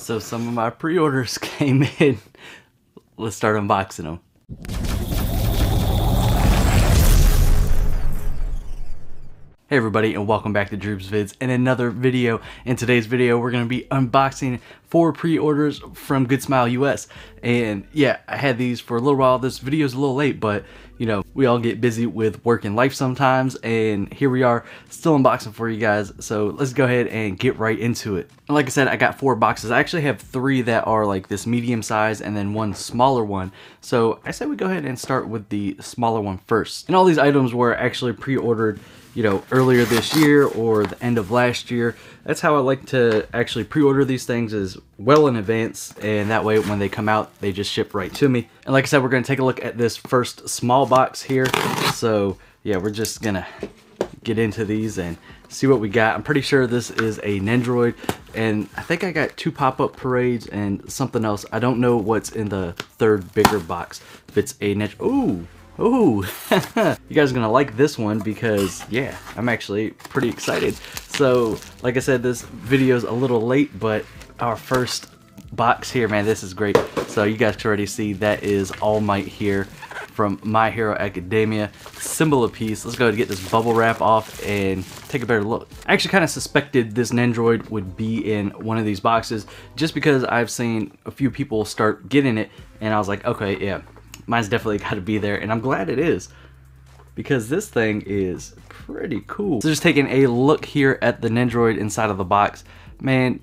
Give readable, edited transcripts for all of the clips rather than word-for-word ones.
So some of my pre-orders came in. Let's start unboxing them. Hey everybody, and welcome back to Droobz Vids and another video. In today's video, we're going to be unboxing 4 pre-orders from Good Smile US. And yeah, I had these for a little while. This video's a little late, but you know, we all get busy with work and life sometimes, and here we are still unboxing for you guys. So let's go ahead and get right into it. And like I said, I got 4 boxes. I actually have 3 that are like this medium size and then 1 smaller one. So I said we go ahead and start with the smaller one first. And all these items were actually pre-ordered, you know, earlier this year or the end of last year. That's how I like to actually pre-order these things, is well in advance, and that way when they come out they just ship right to me. And like I said, we're going to take a look at this first small box here. So yeah, we're just gonna get into these and see what we got. I'm pretty sure this is a Nendoroid, and I think I got 2 pop-up parades and something else. I don't know what's in the third bigger box. If it's a Nendoroid. Ooh, you guys are gonna like this one because yeah, I'm actually pretty excited. So like I said, this video's a little late, but our first box here, man, this is great. So you guys can already see that is All Might here from My Hero Academia, symbol of peace. Let's go ahead and get this bubble wrap off and take a better look. I actually kind of suspected this Nendoroid would be in one of these boxes just because I've seen a few people start getting it, and I was like, okay, yeah, mine's definitely got to be there, and I'm glad it is because this thing is pretty cool. So just taking a look here at the Nendoroid inside of the box, man,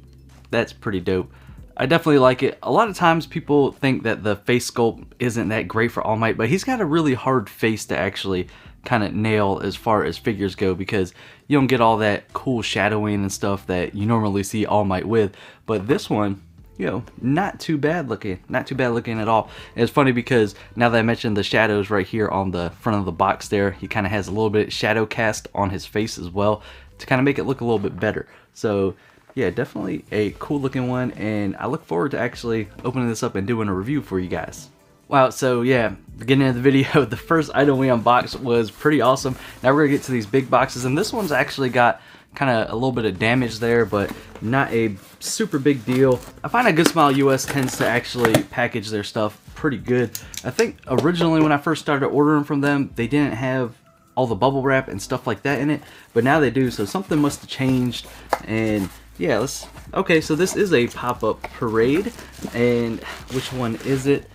that's pretty dope. I definitely like it. A lot of times people think that the face sculpt isn't that great for All Might, but he's got a really hard face to actually kind of nail as far as figures go, because you don't get all that cool shadowing and stuff that you normally see All Might with. But this one, you know, not too bad looking, not too bad looking at all. And it's funny because now that I mentioned the shadows right here on the front of the box there, he kind of has a little bit shadow cast on his face as well to kind of make it look a little bit better. So yeah, definitely a cool looking one, and I look forward to actually opening this up and doing a review for you guys. Wow, so yeah, getting into the video, the first item we unboxed was pretty awesome. Now we're gonna get to these big boxes, and this one's actually got kind of a little bit of damage there, but not a super big deal. I find that Good Smile US tends to actually package their stuff pretty good. I think originally when I first started ordering from them, they didn't have all the bubble wrap and stuff like that in it, but now they do, so something must have changed. And yeah, okay, so this is a pop-up parade, and which one is it?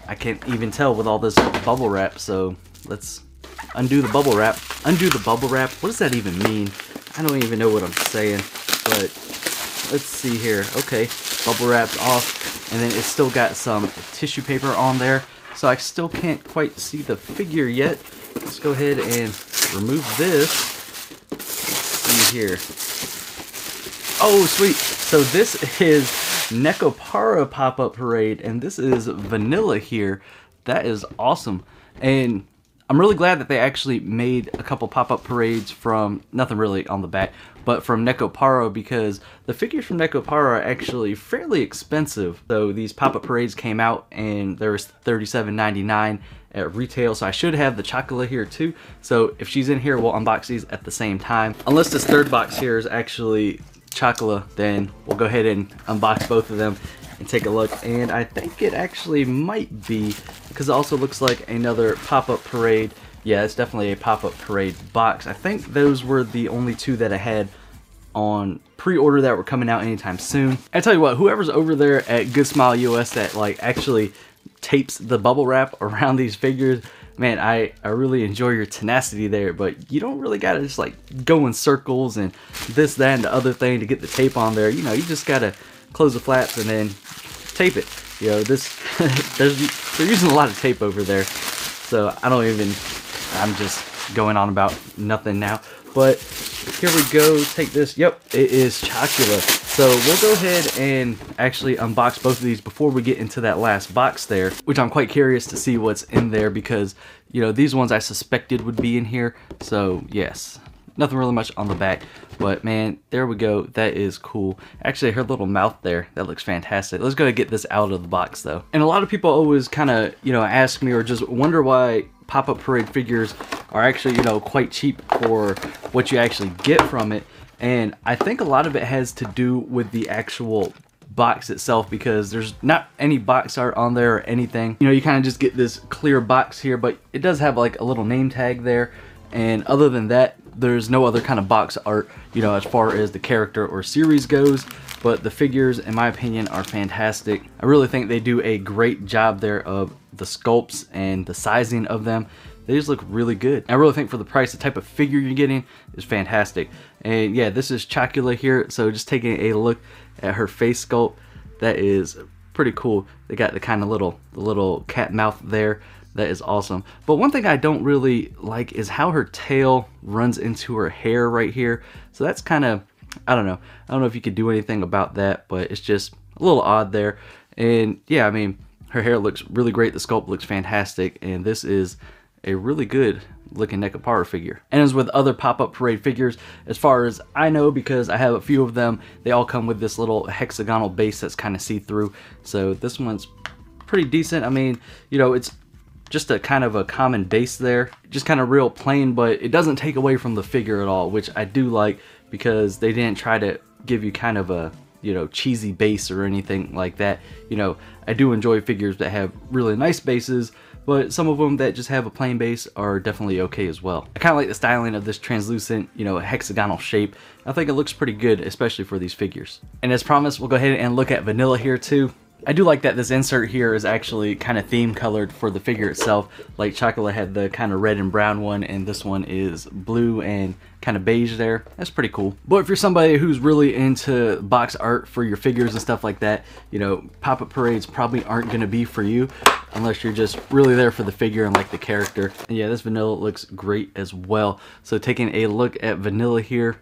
I can't even tell with all this bubble wrap, so let's undo the bubble wrap. Undo the bubble wrap? What does that even mean? I don't even know what I'm saying, but let's see here. Okay, bubble wrap's off, and then it's still got some tissue paper on there, so I still can't quite see the figure yet. Let's go ahead and remove this. Let's see here. Oh, sweet. So this is Nekopara pop-up parade, and this is vanilla here. That is awesome. And I'm really glad that they actually made a couple pop-up parades from, nothing really on the back, but from Nekopara, because the figures from Nekopara are actually fairly expensive. So these pop-up parades came out and there was $37.99 at retail, so I should have the chocolate here too. So if she's in here, we'll unbox these at the same time. Unless this third box here is actually chocolate, then we'll go ahead and unbox both of them and take a look. And I think it actually might be, because it also looks like another pop-up parade. Yeah, it's definitely a pop-up parade box. I think those were the only 2 that I had on pre-order that were coming out anytime soon. I tell you what, whoever's over there at Good Smile US that like actually tapes the bubble wrap around these figures, man, I really enjoy your tenacity there, but you don't really gotta just like go in circles and this, that, and the other thing to get the tape on there. You know, you just gotta close the flaps and then tape it. You know, this they're using a lot of tape over there, so I'm just going on about nothing now. But here we go, take this. Yep, it is chocolate. So we'll go ahead and actually unbox both of these before we get into that last box there, which I'm quite curious to see what's in there, because, you know, these ones I suspected would be in here. So yes, nothing really much on the back, but man, there we go. That is cool. Actually, her little mouth there, that looks fantastic. Let's go and get this out of the box though. And a lot of people always kind of, you know, ask me or just wonder why pop-up parade figures are actually, you know, quite cheap for what you actually get from it. And I think a lot of it has to do with the actual box itself, because there's not any box art on there or anything. You know, you kind of just get this clear box here, but it does have like a little name tag there. And other than that, there's no other kind of box art, you know, as far as the character or series goes. But the figures, in my opinion, are fantastic. I really think they do a great job there of the sculpts and the sizing of them. They just look really good. I really think for the price, the type of figure you're getting is fantastic. And yeah, this is Chocula here. So just taking a look at her face sculpt, that is pretty cool. They got the kind of little cat mouth there. That is awesome. But one thing I don't really like is how her tail runs into her hair right here. So that's kind of, I don't know if you could do anything about that, but it's just a little odd there. And yeah, I mean, her hair looks really great. The sculpt looks fantastic. And this is a really good looking Nekopara figure. And as with other pop-up parade figures, as far as I know, because I have a few of them, they all come with this little hexagonal base that's kind of see-through. So this one's pretty decent. I mean, you know, it's just a kind of a common base there, just kind of real plain, but it doesn't take away from the figure at all, which I do like, because they didn't try to give you kind of a, you know, cheesy base or anything like that. You know, I do enjoy figures that have really nice bases, but some of them that just have a plain base are definitely okay as well. I kind of like the styling of this translucent, you know, hexagonal shape. I think it looks pretty good, especially for these figures. And as promised, we'll go ahead and look at Vanilla here too. I do like that this insert here is actually kind of theme colored for the figure itself. Like Chocula had the kind of red and brown one, and this one is blue and kind of beige there. That's pretty cool. But if you're somebody who's really into box art for your figures and stuff like that, you know, pop-up parades probably aren't going to be for you unless you're just really there for the figure and like the character. And yeah, this Vanilla looks great as well. So taking a look at Vanilla here,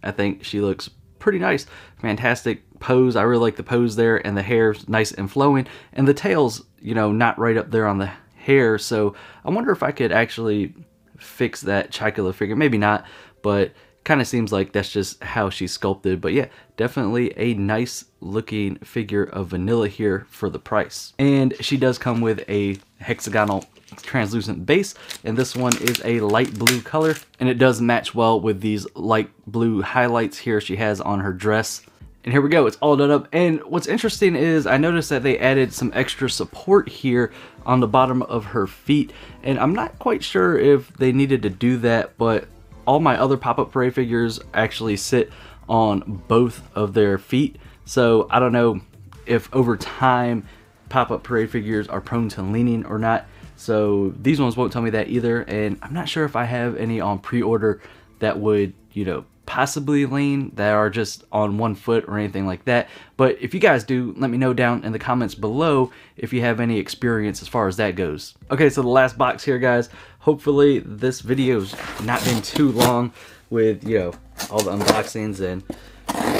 I think she looks pretty nice. Fantastic pose. I really like the pose there, and the hair's nice and flowing, and the tail's, you know, not right up there on the hair. So I wonder if I could actually fix that Chocula figure. Maybe not, but kind of seems like that's just how she's sculpted. But yeah, definitely a nice looking figure of Vanilla here for the price. And she does come with a hexagonal translucent base, and this one is a light blue color, and it does match well with these light blue highlights here she has on her dress. And here we go, it's all done up. And what's interesting is I noticed that they added some extra support here on the bottom of her feet, and I'm not quite sure if they needed to do that, but all my other pop-up parade figures actually sit on both of their feet. So I don't know if over time pop-up parade figures are prone to leaning or not. So these ones won't tell me that either, and I'm not sure if I have any on pre-order that would, you know, possibly lean, that are just on one foot or anything like that. But if you guys do, let me know down in the comments below if you have any experience as far as that goes. Okay, so the last box here, guys. Hopefully this video's not been too long with, you know, all the unboxings and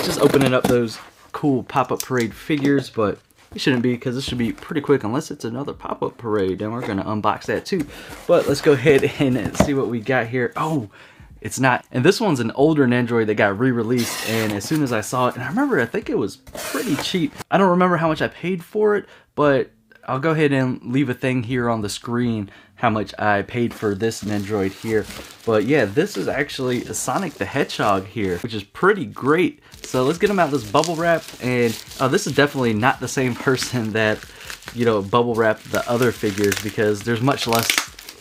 just opening up those cool pop-up parade figures, but it shouldn't be, because this should be pretty quick unless it's another pop-up parade. Then we're going to unbox that too. But let's go ahead and see what we got here. Oh, it's not. And this one's an older Nendoroid that got re-released, and as soon as I saw it, and I remember I think it was pretty cheap. I don't remember how much I paid for it, but I'll go ahead and leave a thing here on the screen how much I paid for this Nendoroid here. But yeah, this is actually Sonic the Hedgehog here, which is pretty great. So let's get him out of this bubble wrap. And this is definitely not the same person that, you know, bubble wrapped the other figures, because there's much less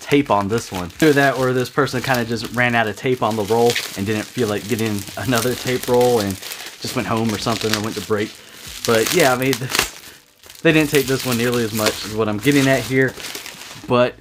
tape on this one. Either that, or this person kind of just ran out of tape on the roll and didn't feel like getting another tape roll and just went home or something, or went to break. But yeah, I mean, they didn't tape this one nearly as much as what I'm getting at here. But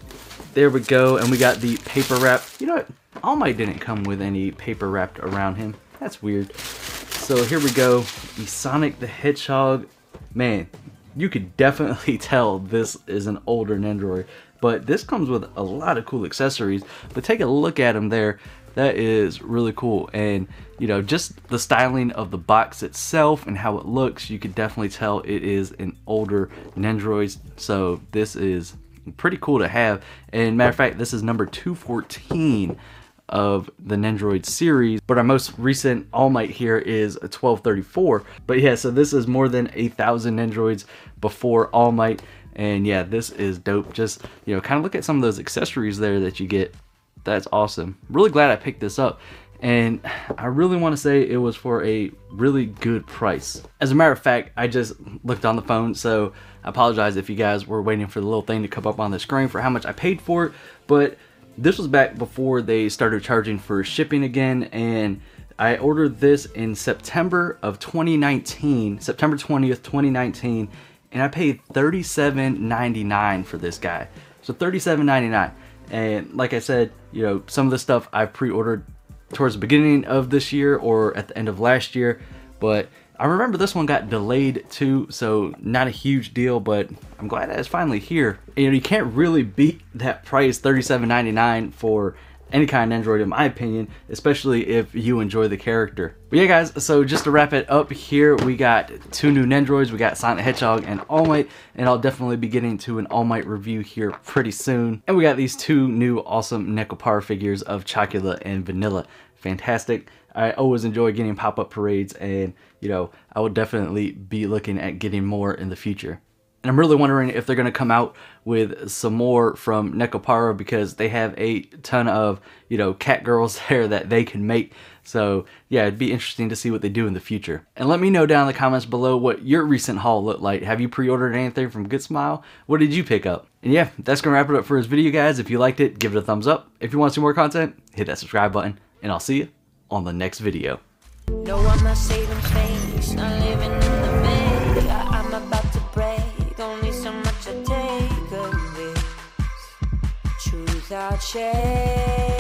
there we go, and we got the paper wrap. You know what? All Might didn't come with any paper wrapped around him. That's weird. So here we go, the Sonic the Hedgehog. Man, you could definitely tell this is an older Nendoroid, but this comes with a lot of cool accessories. But take a look at him there. That is really cool. And, you know, just the styling of the box itself and how it looks, you could definitely tell it is an older Nendoroid. So this is pretty cool to have. And matter of fact, this is number 214 of the Nendoroid series, but our most recent All Might here is a 1234. But yeah, so this is more than 1,000 Nendoroids before All Might, and yeah, this is dope. Just, you know, kind of look at some of those accessories there that you get. That's awesome. Really glad I picked this up. and I really want to say it was for a really good price. As a matter of fact, I just looked on the phone, so I apologize if you guys were waiting for the little thing to come up on the screen for how much I paid for it, but this was back before they started charging for shipping again, and I ordered this in September of 2019, September 20th, 2019, and I paid $37.99 for this guy. So $37.99. And like I said, you know, some of the stuff I pre-ordered towards the beginning of this year or at the end of last year, but I remember this one got delayed too, so not a huge deal, but I'm glad that it's finally here. And, you know, you can't really beat that price, $37.99, for any kind of Nendoroid in my opinion, especially if you enjoy the character. But yeah guys, so just to wrap it up here, we got two new Nendoroids. We got Sonic Hedgehog and All Might, and I'll definitely be getting to an All Might review here pretty soon. And we got these two new awesome Nekopara figures of Chocolate and Vanilla. Fantastic. I always enjoy getting pop-up parades, and you know, I will definitely be looking at getting more in the future. And I'm really wondering if they're going to come out with some more from Nekopara, because they have a ton of, you know, cat girls there that they can make. So yeah, it'd be interesting to see what they do in the future. And let me know down in the comments below what your recent haul looked like. Have you pre-ordered anything from Good Smile? What did you pick up? And yeah, that's going to wrap it up for this video, guys. If you liked it, give it a thumbs up. If you want to see more content, hit that subscribe button, and I'll see you on the next video. No, I'm not saving face, not living in the bay. I'm about to break, only so much I take of this. Truth I'll share.